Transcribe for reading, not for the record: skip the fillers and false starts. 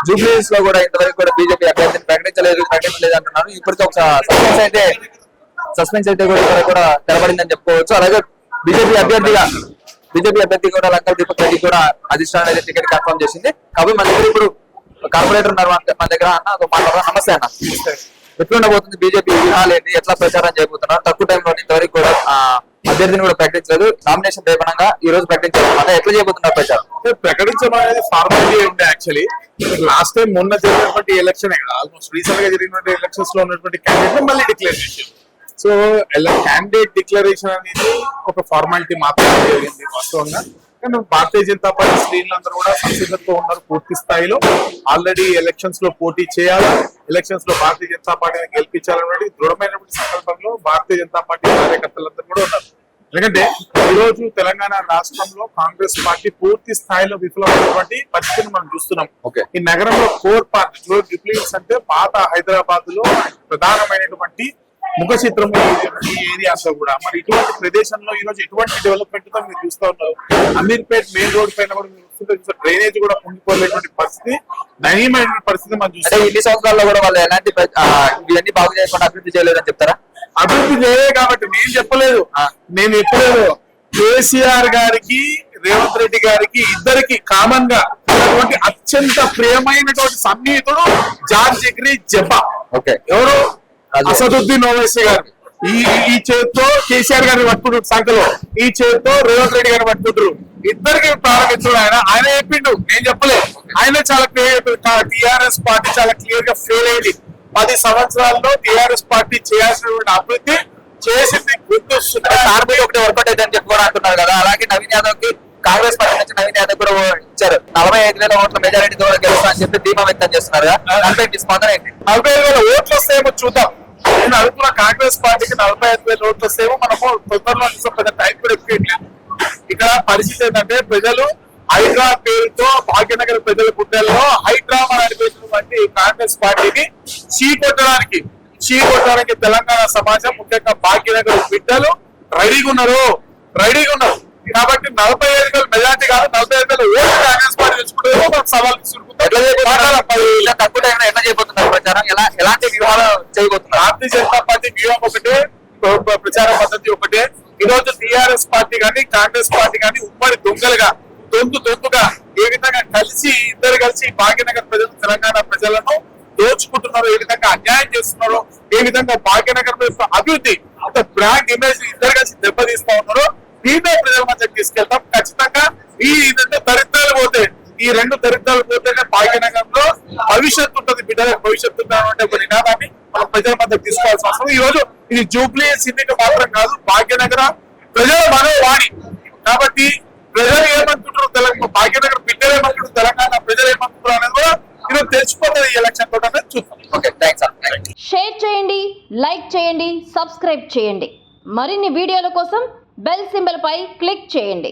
జూబ్లీస్ లో కూడా ఇంతవరకు కూడా బీజేపీ అభ్యర్థిని ప్రకటించలేదు అంటున్నారు. ఇప్పటికీ ఒక సస్పెన్స్ అయితే కూడా తెరబడిందని చెప్పుకోవచ్చు. అలాగే బీజేపీ అభ్యర్థి కూడా లంకల్ దీపక్ రెడ్డి కూడా అధిష్టానం అయితే టికెట్ కన్ఫర్మ్ చేసింది. కాబట్టి మన దగ్గర ఇప్పుడు కార్పొరేటర్ ఉన్నారు మన దగ్గర. అన్న మాట్లాడరా? నమస్తే అన్న. ఎట్లుండబోతుంది బీజేపీ వ్యూహాలు ఏంటి, ఎట్లా ప్రచారం చేయబోతున్నారు? తక్కువ టైంలో ఇంతవరకు కూడా అభ్యర్థిని కూడా ప్రకటించలేదు. నామినేషన్ రేపనంగా ఈ రోజు ప్రకటించారు. ఎట్లా చేయబోతున్నారు ప్రచారం? ప్రకటించడం అనేది ఫార్మాలిటీ ఉండే. యాక్చువల్లీ లాస్ట్ టైం మొన్న జరిగినటువంటి ఎలక్షన్ ఆల్మోస్ట్ రీసెంట్ గా జరిగినటువంటి ఎలక్షన్స్ లో ఉన్నటువంటి క్యాండిడేట్ మళ్ళీ డిక్లేర్ చేశారు. సో క్యాండిడేట్ డిక్లరేషన్ అనేది ఒక ఫార్మాలిటీ మాత్రమే జరిగింది వాస్తవంగా. కానీ భారతీయ జనతా పార్టీ శ్రేణులందరూ కూడా సంసిద్ధంతో ఉన్నారు. పూర్తి స్థాయిలో ఆల్రెడీ ఎలక్షన్స్ లో పోటీ చేయాలా, ఎలక్షన్స్ లో భారతీయ జనతా పార్టీని గెలిపించాలన్నటువంటి దృఢమైనటువంటి సంకల్పంలో భారతీయ జనతా పార్టీ కార్యకర్తలందరూ కూడా ఉన్నారు. ఎందుకంటే ఈ రోజు తెలంగాణ రాష్ట్రంలో కాంగ్రెస్ పార్టీ పూర్తి స్థాయిలో విఫలమైనటువంటి పరిస్థితిని మనం చూస్తున్నాం. ఈ నగరంలో కోర్ పార్టీ జూబ్లీహిల్స్ అంటే పాత హైదరాబాద్ లో ప్రధానమైనటువంటి ముఖ చిత్రం ఈ ఏరియాస్ లో కూడా. మరి ఇటువంటి ప్రదేశంలో ఈ రోజు ఎటువంటి డెవలప్మెంట్ తో మీరు చూస్తూ ఉన్నారు. అమీర్పేట్ మెయిన్ రోడ్ పైన కూడా మీరు డ్రైనేజ్ కూడా పొంగిపోలేటువంటి పరిస్థితి, దయనీయమైన పరిస్థితి మనం చూస్తాం. ఇన్ని సంవత్సరాల్లో కూడా వాళ్ళు ఎలాంటి ఇవన్నీ బాగు చేయకుండా అభివృద్ధి చేయలేదని చెప్తారా? అభివృద్ధి చేయలేదు కాబట్టి నేను చెప్పలేదు. నేను చెప్పలేదు. కేసీఆర్ గారికి రేవంత్ రెడ్డి గారికి ఇద్దరికి కామన్ గా ఉన్నటువంటి అత్యంత ప్రియమైనటువంటి సన్నిహితుడు జాన్ జిగ్రీ జబ్బా. ఎవరు? అసదుద్దీన్ ఓవైసీ గారు. ఈ చేతితో కేసీఆర్ గారిని పట్టుకుంటారు సంఖ్యలో, ఈ చేతితో రేవంత్ రెడ్డి గారిని పట్టుకుంటారు. ఇద్దరికి ప్రారంభించాడు ఆయన చెప్పిండు, నేను చెప్పలేదు. ఆయన చాలా క్లియర్, టిఆర్ఎస్ పార్టీ చాలా క్లియర్ గా ఫెయిల్ అయింది. 10 సంవత్సరాల్లో టిఆర్ఎస్ పార్టీ చేయాల్సినటువంటి అభివృద్ధి చేసింది గుర్తొస్తుంది. ఒకటి వర్కౌట్ అయితే అని చెప్పుకోవడం అంటున్నారు కదా. అలాగే నవీన్ యాదవ్ కి కాంగ్రెస్ పార్టీ నుంచి నవీన్ యాదవ్ కూడా ఇచ్చారు. 45,000 ఓట్ల మెజారిటీ ద్వారా గెలుస్తా అని చెప్పి ధీమా వ్యక్తం చేస్తున్నారు. స్పందన ఏంటి? 45,000 ఓట్లు వస్తేమో చూద్దాం. నేను అనుకున్న కాంగ్రెస్ పార్టీకి 45,000 ఓట్లు వస్తేమో మనము తొందరలో పెద్ద టైం కూడా ఎక్కువ. ఇక్కడ పరిస్థితి ఏంటంటే ప్రజలు హైడ్రా పేరుతో భాగ్యనగర్ ప్రజల గుండెల్లో హైడ్రామా నడిపేసినటువంటి కాంగ్రెస్ పార్టీని చీకొట్టడానికి తెలంగాణ సమాజం ముఖ్యంగా భాగ్యనగర్ బిడ్డలు రెడీగా ఉన్నారు. కాబట్టి 45,000 మెజార్టీ కాదు, 45,000 ఓట్లు కాంగ్రెస్ పార్టీ తెచ్చుకుంటే మనం సవాల్ తక్కువ టైం ఎట్లా చేయబోతున్నారు ప్రచారం? ఎలాంటి వ్యూహాలు చేయబోతున్నారు? భారతీయ జనతా పార్టీ వ్యూహం ఒకటే, ప్రచార పద్ధతి ఒకటే. ఈ రోజు టిఆర్ఎస్ పార్టీ కానీ కాంగ్రెస్ పార్టీ కానీ ఉమ్మడి దొంగలుగా దొంతుగా ఏ విధంగా ఇద్దరు కలిసి భాగ్యనగర్ ప్రజలు తెలంగాణ ప్రజలను దోచుకుంటున్నారు, ఏ విధంగా అన్యాయం చేస్తున్నారు, ఏ విధంగా భాగ్యనగర్ అభివృద్ధి అంత బ్రాండ్ ఇమేజ్ ఇద్దరు కలిసి దెబ్బతీస్తా ఉన్నారు. దీన్నే ప్రజల మధ్య తీసుకెళ్తాం. ఖచ్చితంగా ఈ దరిద్రాలు పోతే, ఈ 2 దరిద్రాలు పోతేనే భాగ్యనగరంలో భవిష్యత్తు ఉంటుంది, బిడ్డలకు భవిష్యత్తు ఉంటే ఒక నినాదాన్ని మనం ప్రజల మధ్య తీసుకోవాల్సిన అవసరం. ఈ రోజు ఇది జూబ్లీహిల్స్ ఎన్నిక మాత్రం కాదు, భాగ్యనగర ప్రజల మనోవాణి. కాబట్టి ప్రజలు ఏమనుకుంటారు, భాగ్యనగర్ బిడ్డలు ఏమనుకుంటారు, తెలంగాణ ప్రజలు ఏమనుకుంటారు అనేది కూడా ఈరోజు తెలుసుకుంటారు ఈ ఎలక్షన్ తోట చూద్దాం. షేర్ చేయండి, లైక్ చేయండి, సబ్స్క్రైబ్ చేయండి. మరిన్ని వీడియోల కోసం బెల్ సింబల్ పై క్లిక్ చేయండి.